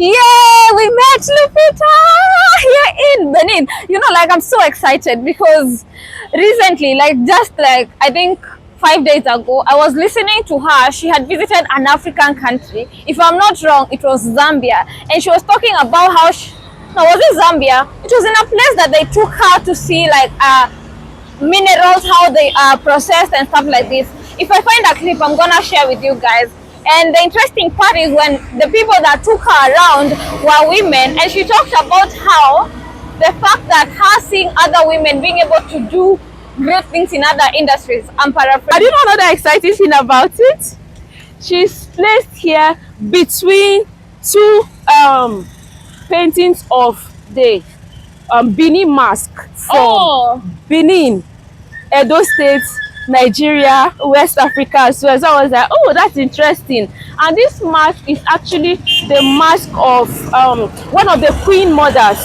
Yeah, we met Lupita here in Benin. You know, like I'm so excited because recently, like just like I think 5 days ago, I was listening to her. She had visited an African country. If I'm not wrong, it was Zambia, and she was talking about how no, was it Zambia? It was in a place that they took her to see like minerals, how they are processed and stuff like this. If I find a clip, I'm gonna share with you guys. And the interesting part is when the people that took her around were women, and she talked about how the fact that her seeing other women being able to do great things in other industries. I'm paraphrasing. I didn't know another exciting thing about it. She's placed here between two paintings of the Benin mask from Benin, Edo State, Nigeria, West Africa as well. So I was like, oh, that's interesting. And this mask is actually the mask of one of the queen mothers.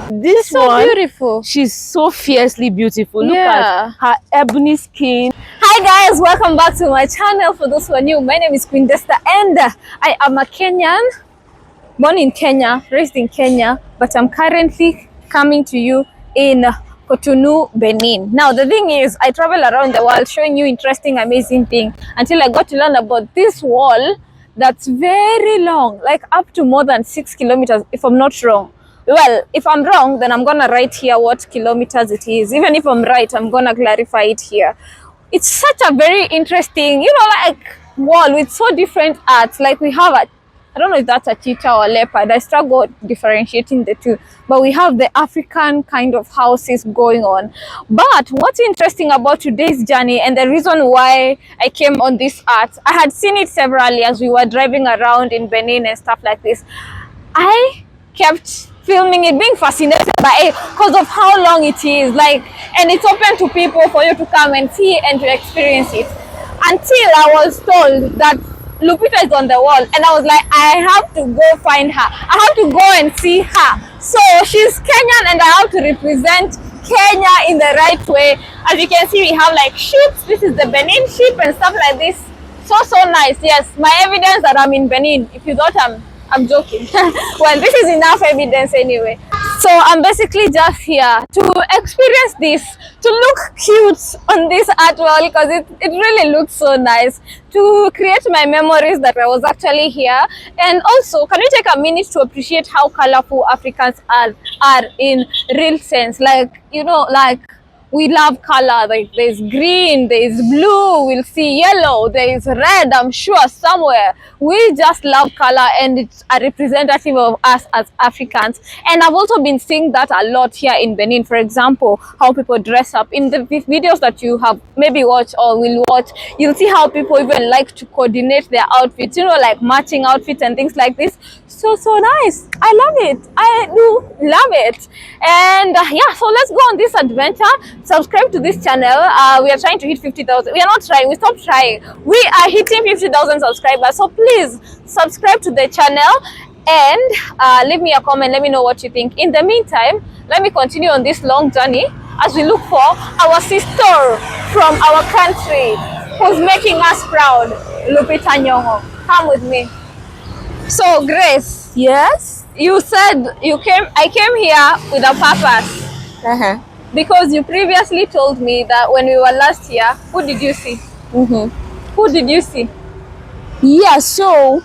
This so one, beautiful. she's so fiercely beautiful. Look Yeah. at her ebony skin. Hi guys, welcome back to my channel. For those who are new, my name is Queen Desta and I am a Kenyan, born in Kenya, raised in Kenya, but I'm currently coming to you in Cotonou, Benin. Now the thing is, I travel around the world showing you interesting, amazing things until I got to learn about this wall that's very long, like up to more than 6 kilometers if I'm not wrong. Well, if I'm wrong, then I'm gonna write here what kilometers it is. Even if I'm right, I'm gonna clarify it here. It's such a very interesting, like wall with so different arts. Like we have I don't know if that's a cheetah or a leopard. I struggle differentiating the two. But we have the African kind of houses going on. But what's interesting about today's journey and the reason why I came on this art, I had seen it severally as we were driving around in Benin and stuff like this. I kept filming it, being fascinated by it because of how long it is, like, and it's open to people for you to come and see and to experience it. Until I was told that Lupita is on the wall, and I was like, I have to go find her. I have to go and see her. So she's Kenyan, and I have to represent Kenya in the right way. As you can see, we have like sheep. This is the Benin sheep and stuff like this. So nice. Yes, my evidence that I'm in Benin. If you thought I'm joking. Well, this is enough evidence anyway. So I'm basically just here to experience this, to look cute on this art wall because it really looks so nice, to create my memories that I was actually here. And also, can you take a minute to appreciate how colorful Africans are in real sense? Like, like we love color. Like there's green, there's blue, we'll see yellow, there's red, I'm sure somewhere. We just love color, and it's a representative of us as Africans. And I've also been seeing that a lot here in Benin. For example, how people dress up. In the videos that you have maybe watched or will watch, you'll see how people even like to coordinate their outfits, like matching outfits and things like this. So nice. I love it. I do love it. And yeah, so let's go on this adventure. Subscribe to this channel. We are trying to hit 50,000. We are not trying, we stopped trying. We are hitting 50,000 subscribers. So please subscribe to the channel and leave me a comment. Let me know what you think. In the meantime, let me continue on this long journey as we look for our sister from our country who's making us proud, Lupita Nyong'o. Come with me. So Grace, Yes. you said I came here with a purpose. Because you previously told me that when we were last here, who did you see? Who did you see? Yeah, so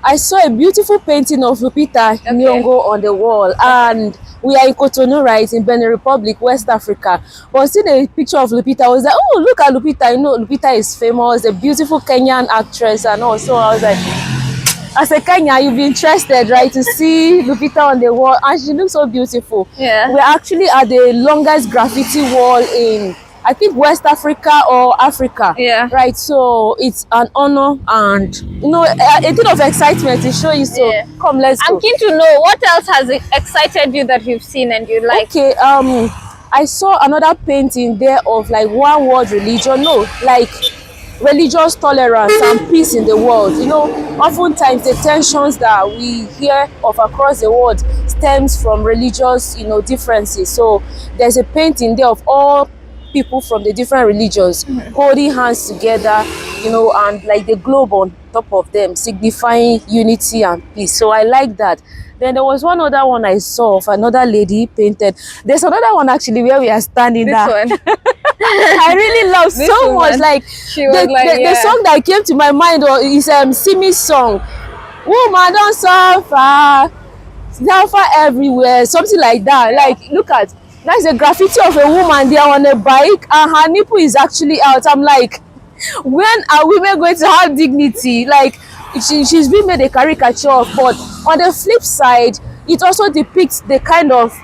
I saw a beautiful painting of Lupita Nyong'o on the wall, and we are in Cotonou, right, in Benin Republic, West Africa. But seeing a picture of Lupita, I was like, oh, look at Lupita. Lupita is famous, a beautiful Kenyan actress, and also I was like, as a Kenyan, you'll be interested, right, to see Lupita on the wall, and she looks so beautiful. Yeah. We're actually at the longest graffiti wall in, I think, West Africa or Africa. Yeah. Right. So it's an honor and a bit of excitement to show you. So come, let's go. I'm keen to know what else has excited you that you've seen and you like. Okay. I saw another painting there of like one world religion. No, like religious tolerance and peace in the world. Oftentimes the tensions that we hear of across the world stems from religious, differences. So there's a painting there of all people from the different religions holding hands together, you know, and like the globe on top of them, signifying unity and peace. So I like that. Then there was one other one I saw of another lady painted. There's another one actually where we are standing This there. one. I really love This so much. woman, Like she was like, the yeah. song that came to my mind is Simi's song. Woman don't suffer, suffer everywhere, something like that. Like look at that's a graffiti of a woman there on a bike and her nipple is actually out. I'm like, when are women going to have dignity? Like she's been made a caricature of. But on the flip side, it also depicts the kind of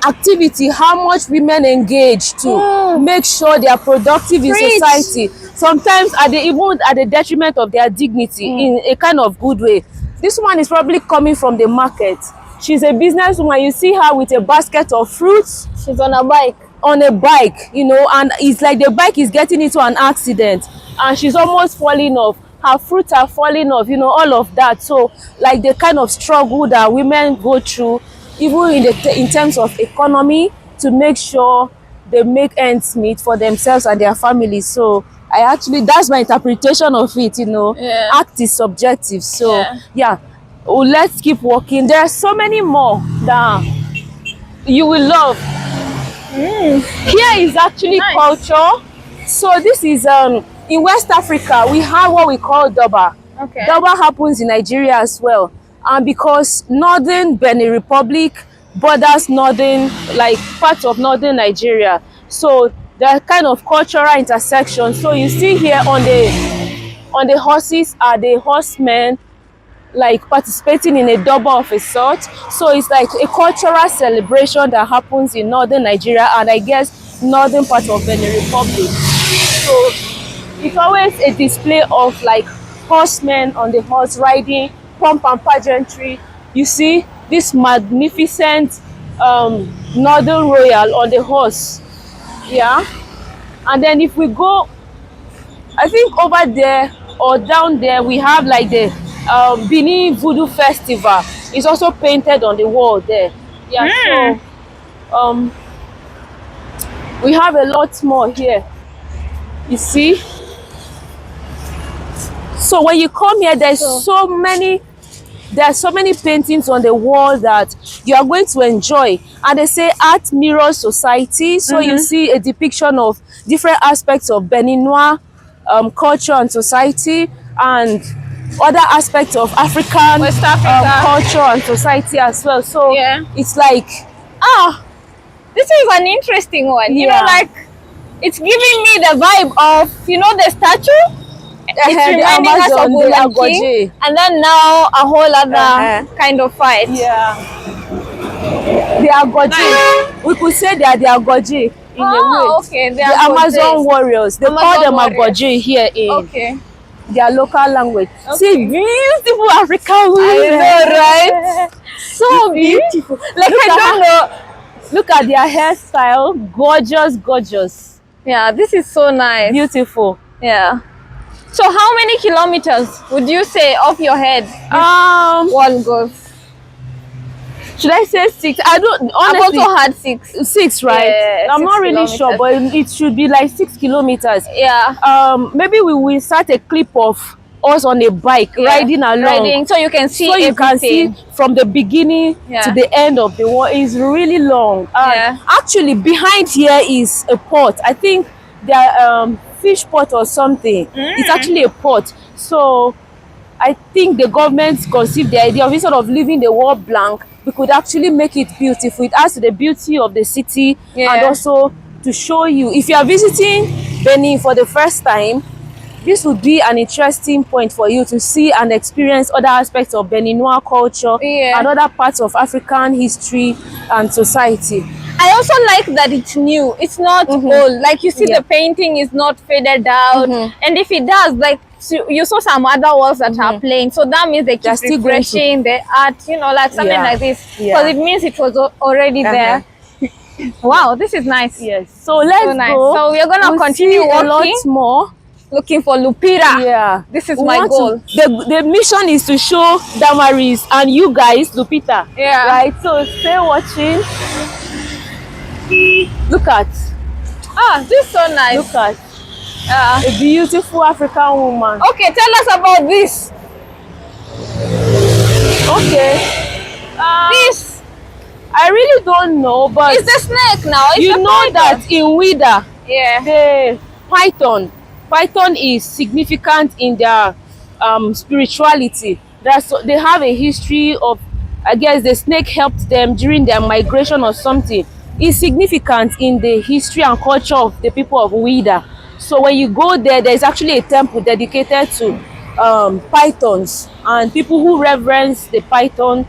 activity, how much women engage to make sure they are productive in Preach. society, sometimes even at the detriment of their dignity, in a kind of good way. This one is probably coming from the market. She's a businesswoman. You see her with a basket of fruits. She's on a bike. On a bike, you know, and it's like the bike is getting into an accident and she's almost falling off. Her fruits are falling off, you know, all of that. So like the kind of struggle that women go through, even in terms of economy, to make sure they make ends meet for themselves and their families. So that's my interpretation of it, you know. Yeah. Act is subjective. So yeah. Oh, let's keep walking. There are so many more that you will love. Here is actually Nice. culture. So this is in West Africa we have what we call Durbar. Okay. Durbar happens in Nigeria as well, and because northern Benin Republic borders northern, like parts of northern Nigeria, so there are kind of cultural intersections. So you see here on the horses are the horsemen, like participating in a Durbar of a sort. So it's like a cultural celebration that happens in northern Nigeria and I guess northern part of Benin Republic. So it's always a display of like horsemen on the horse riding, pomp and pageantry. You see this magnificent northern royal on the horse. Yeah. And then if we go, I think over there or down there, we have like the Benin Voodoo Festival. It's also painted on the wall there. Yeah, so we have a lot more here. You see? So when you come here, there are so many paintings on the wall that you are going to enjoy. And they say art mirrors society. So you see a depiction of different aspects of Beninois culture and society, and other aspects of African West Africa culture and society as well. So it's like, this is an interesting one. You know, like it's giving me the vibe of, you know, the statue. It's reminding us of Woman King, and then now a whole other kind of fight. Yeah, they are Agoji. We could say they are the Agoji in a way. Okay, the Amazon warriors. They call them Agoji here in their local language. See, beautiful African women. I know, right? So beautiful. Like I don't know. Look at their hairstyle. Gorgeous, gorgeous. Yeah, this is so nice. Beautiful. Yeah. So how many kilometers would you say off your head this wall goes? Should I say 6? I don't honestly. I've also had 6. 6, right? Yeah, I'm 6 not really sure, but it should be like 6 kilometers. Yeah. Maybe we will start a clip of us on a bike riding along, so you can see so you can see from the beginning to the end of the wall. It's really long. Actually, behind here is a port. I think there fish pot or something. It's actually a pot. So I think the government conceived the idea of, instead of leaving the wall blank, we could actually make it beautiful. It adds to the beauty of the city, and also to show you, if you are visiting Benin for the first time, this would be an interesting point for you to see and experience other aspects of Beninois culture and other parts of African history and society. I also like that it's new. It's not old. Like you see, the painting is not faded out. And if it does, like you saw some other walls that are plain, so that means they keep refreshing the art, you know, like something like this, because it means it was already there. Wow, this is nice. Yes. So let's go. So we're gonna continue walking. A lot more. Looking for Lupita. Yeah. This is my goal. The mission is to show Damaris and you guys Lupita. Yeah. Right. So stay watching. Look at. Ah, this is so nice. Look at Yeah. a beautiful African woman. Okay, tell us about this. Okay. This I really don't know, but is the snake now. It's you a know python. that in Wida, Yeah. the python is significant in their spirituality. They have a history of, I guess the snake helped them during their migration or something. It's significant in the history and culture of the people of Wida. So when you go there, there's actually a temple dedicated to pythons, and people who reverence the python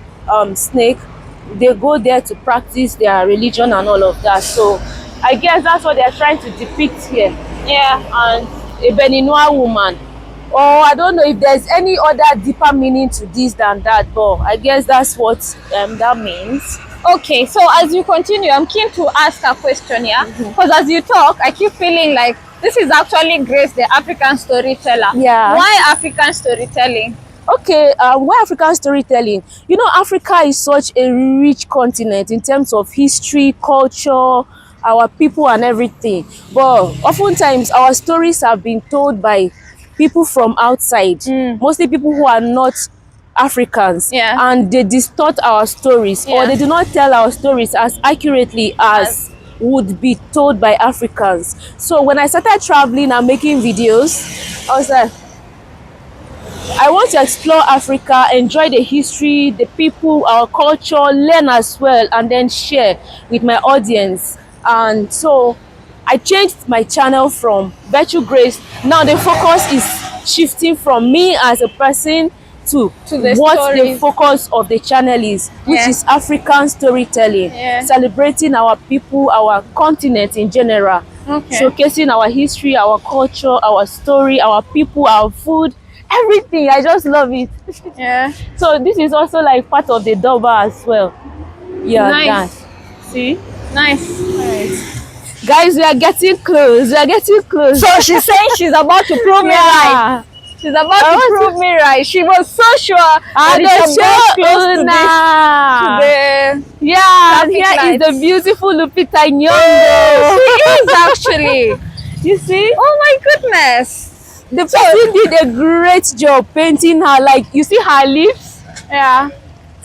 snake, they go there to practice their religion and all of that. So I guess that's what they're trying to depict here. Yeah. And a Beninois woman. Or I don't know if there's any other deeper meaning to this than that, but I guess that's what that means. Okay, so as you continue, I'm keen to ask a question, yeah? Because as you talk, I keep feeling like this is actually Grace, the African storyteller. Yeah. Why African storytelling? Okay, why African storytelling? You know, Africa is such a rich continent in terms of history, culture, our people and everything. But oftentimes our stories have been told by people from outside, mostly people who are not Africans, Yeah. and they distort our stories, or they do not tell our stories as accurately as would be told by Africans. So when I started traveling and making videos, I was like, I want to explore Africa, enjoy the history, the people, our culture, learn as well, and then share with my audience. And so I changed my channel from Virtue Grace. Now the focus is shifting from me as a person to the what stories. the focus of the channel is, which is African storytelling, celebrating our people, our continent in general, showcasing our history, our culture, our story, our people, our food, everything. I just love it. Yeah. So this is also like part of the Doba as well. Yeah. Nice. That. See? Nice. Guys, we are getting close. We are getting close. So she's saying she's about to prove me right. She's about to prove me right. She was so sure that it's close to the yeah, traffic here lights. is the beautiful Lupita Nyong'o. She is actually. You see? Oh my goodness. The person did a great job painting her. Like, you see her lips? Yeah.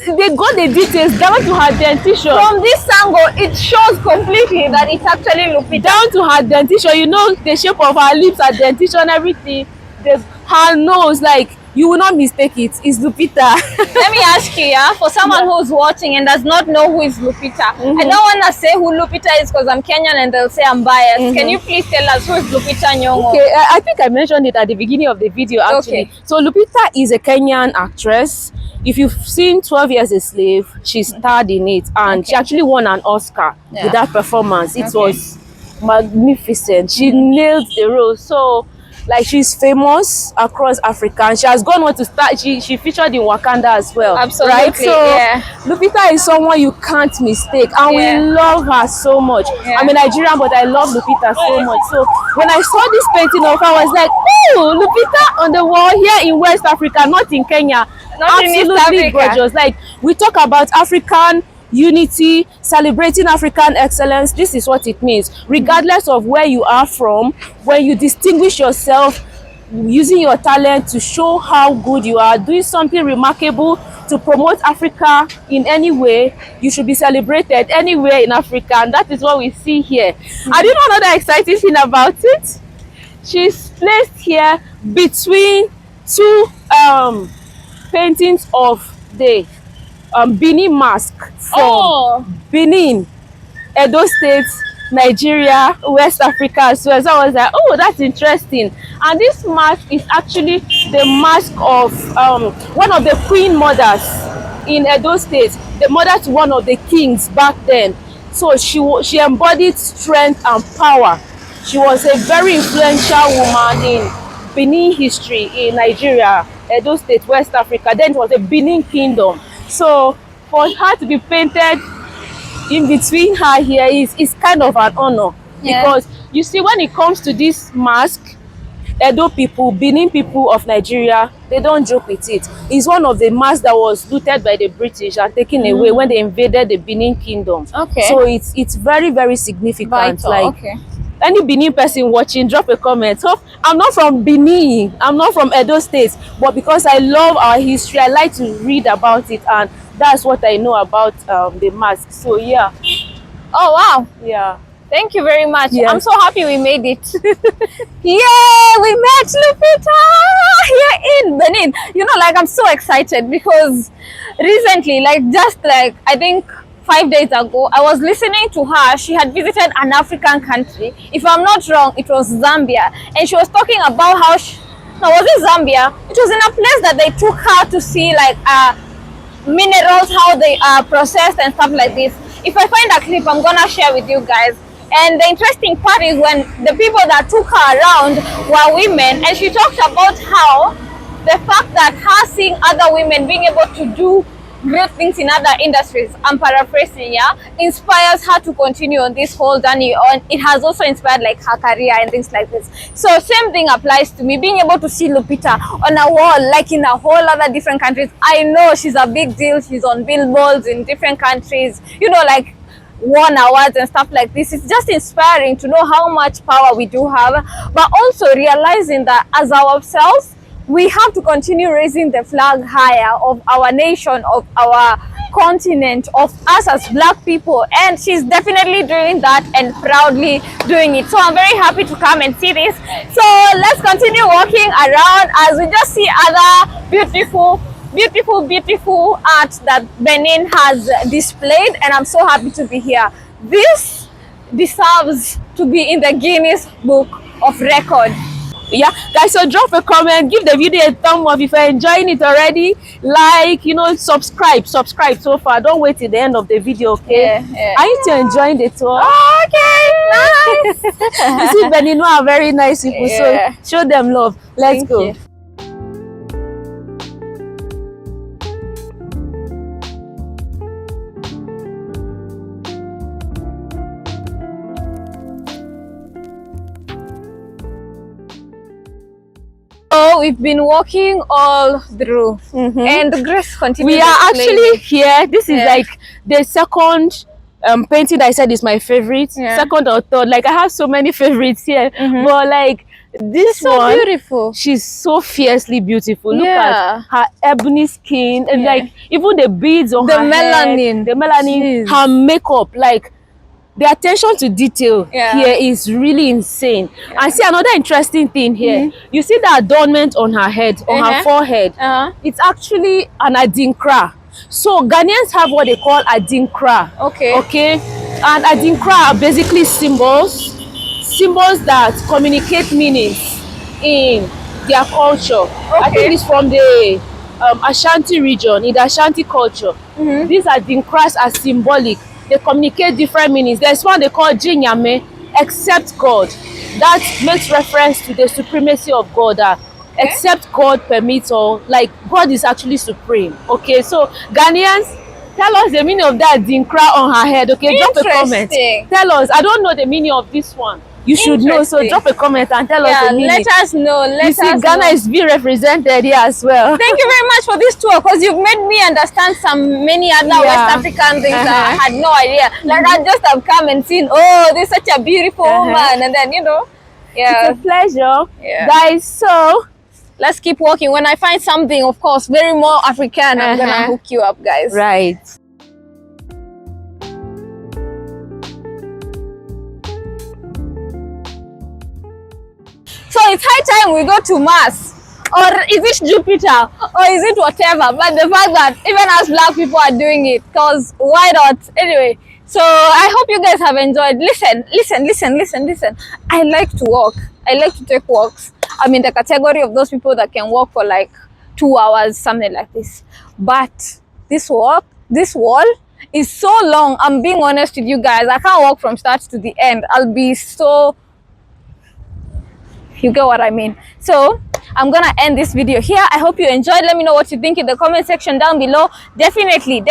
They got the details down to her dentition. From this angle, it shows completely that it's actually Lupita. Down to her dentition. You know the shape of her lips, her dentition, everything. Her nose, like, you will not mistake it. It's Lupita. Let me ask you, yeah, for someone who's watching and does not know who is Lupita, I don't want to say who Lupita is because I'm Kenyan and they'll say I'm biased. Can you please tell us who is Lupita Nyong'o? Okay, I think I mentioned it at the beginning of the video, actually. Okay. So Lupita is a Kenyan actress. If you've seen 12 Years a Slave, she starred in it, and she actually won an Oscar with that performance. It was magnificent. She nailed the role. So, like, she's famous across Africa, and she has gone on to start. She featured in Wakanda as well. Absolutely, right? So Lupita is someone you can't mistake, and we love her so much. I'm a Nigerian, but I love Lupita so much. So when I saw this painting of her, I was like, oh, Lupita on the wall here in West Africa, not in Kenya. Not in East Absolutely Africa. gorgeous. Like, we talk about African unity, celebrating African excellence. This is what it means. Regardless of where you are from, when you distinguish yourself using your talent to show how good you are, doing something remarkable to promote Africa in any way, you should be celebrated anywhere in Africa, and that is what we see here. I do not know the exciting thing about it. She's placed here between two paintings of the Benin mask from Benin, Edo State, Nigeria, West Africa as well. So I was like, oh, that's interesting. And this mask is actually the mask of one of the queen mothers in Edo State, the mother to one of the kings back then. So she embodied strength and power. She was a very influential woman in Benin history in Nigeria, Edo State, West Africa. Then it was a Benin kingdom. So for her to be painted in between her here is kind of an honor, because you see, when it comes to this mask, Edo people, Benin people of Nigeria, they don't joke with it. It's one of the masks that was looted by the British and taken away when they invaded the Benin kingdom. So it's very, very significant. Vital. Like, any Benin person watching, drop a comment. So I'm not from Benin, I'm not from Edo State, but because I love our history, I like to read about it, and that's what I know about the mask. So yeah. Oh wow. Yeah. Thank you very much. Yes. I'm so happy we made it. Yeah, we met Lupita here in Benin. You know, like I'm so excited because recently, like just like I think 5 days ago, I was listening to her. She had visited an African country. If I'm not wrong, it was Zambia. And she was talking about how no, was it Zambia? It was in a place that they took her to see like minerals, how they are processed and stuff like this. If I find a clip, I'm gonna share with you guys. And the interesting part is when the people that took her around were women, and she talked about how the fact that her seeing other women being able to do great things in other industries, I'm paraphrasing, yeah, inspires her to continue on this whole journey. On it has also inspired like her career and things like this. So same thing applies to me, being able to see Lupita on a wall like in a whole other different countries. I know she's a big deal, she's on billboards in different countries, you know, like won awards and stuff like this. It's just inspiring to know how much power we do have, but also realizing that as ourselves we have to continue raising the flag higher of our nation, of our continent, of us as Black people, and she's definitely doing that and proudly doing it. So I'm very happy to come and see this. So let's continue walking around as we just see other beautiful art that Benin has displayed, and I'm so happy to be here. This deserves to be in the Guinness Book of Record. Yeah, guys, so drop a comment, give the video a thumb up if you're enjoying it already, like, you know, subscribe so far. Don't wait till the end of the video, okay? Yeah. Are you still enjoying the tour? Okay, nice. You see, Benin are very nice people, Yeah. so show them love. Let's Thank go. you. So we've been walking all through, and the grace continues. We are actually here. This is like the second painting that I said is my favorite. Second or third. Like I have so many favorites here, but like this so one, beautiful. She's so fiercely beautiful. Look Yeah. at her ebony skin, and like even the beads on The her melanin. head, the melanin, Jeez. her makeup, like. The attention to detail here is really insane. And see another interesting thing here. You see the adornment on her head, on her forehead. It's actually an adinkra. So Ghanaians have what they call adinkra. Okay. And adinkra are basically symbols that communicate meanings in their culture. I think it's from the Ashanti region, in the Ashanti culture. These adinkras are symbolic. They communicate different meanings. There's one they call Jinyame, except God. That makes reference to the supremacy of God. Except God permits, or like God is actually supreme. Okay, so Ghanaians, tell us the meaning of that dinkra on her head. Okay, drop a comment. Tell us. I don't know the meaning of this one. You should know, so drop a comment and tell us the meaning. Let us know. You see, Ghana is being represented here as well. Thank you very much for this tour, because you've made me understand many other West African things that I had no idea. Like I just have come and seen, oh, this is such a beautiful woman, and then it's a pleasure, guys. So let's keep walking. When I find something, of course, very more African, I'm gonna hook you up, guys. Right. So it's high time we go to Mars, or is it Jupiter, or is it whatever? But the fact that even as Black people are doing it, because why not? Anyway, so I hope you guys have enjoyed. Listen. I like to walk. I like to take walks. I'm in the category of those people that can walk for like 2 hours, something like this. But this wall is so long. I'm being honest with you guys. I can't walk from start to the end. I'll be so... You get what I mean? So I'm gonna end this video here. I hope you enjoyed. Let me know what you think in the comment section down below. Definitely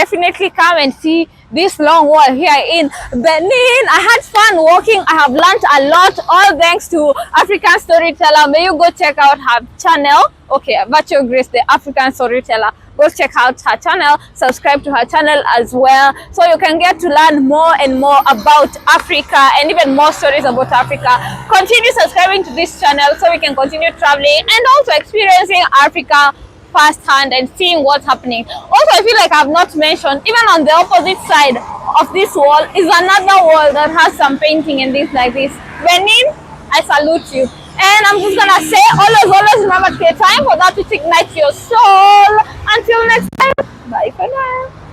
come and see this long wall here in Benin. I had fun walking. I have learned a lot, all thanks to African Storyteller. May you go check out her channel. Okay, Virtual Grace, the African Storyteller. go check out her channel, subscribe to her channel as well, so you can get to learn more and more about Africa and even more stories about Africa. Continue subscribing to this channel so we can continue traveling and also experiencing Africa firsthand and seeing what's happening. Also, I feel like I've not mentioned, even on the opposite side of this wall is another wall that has some painting and things like this. Benin, I salute you. And I'm just gonna say, always remember to take time for that to ignite your soul. Until next time, bye for now.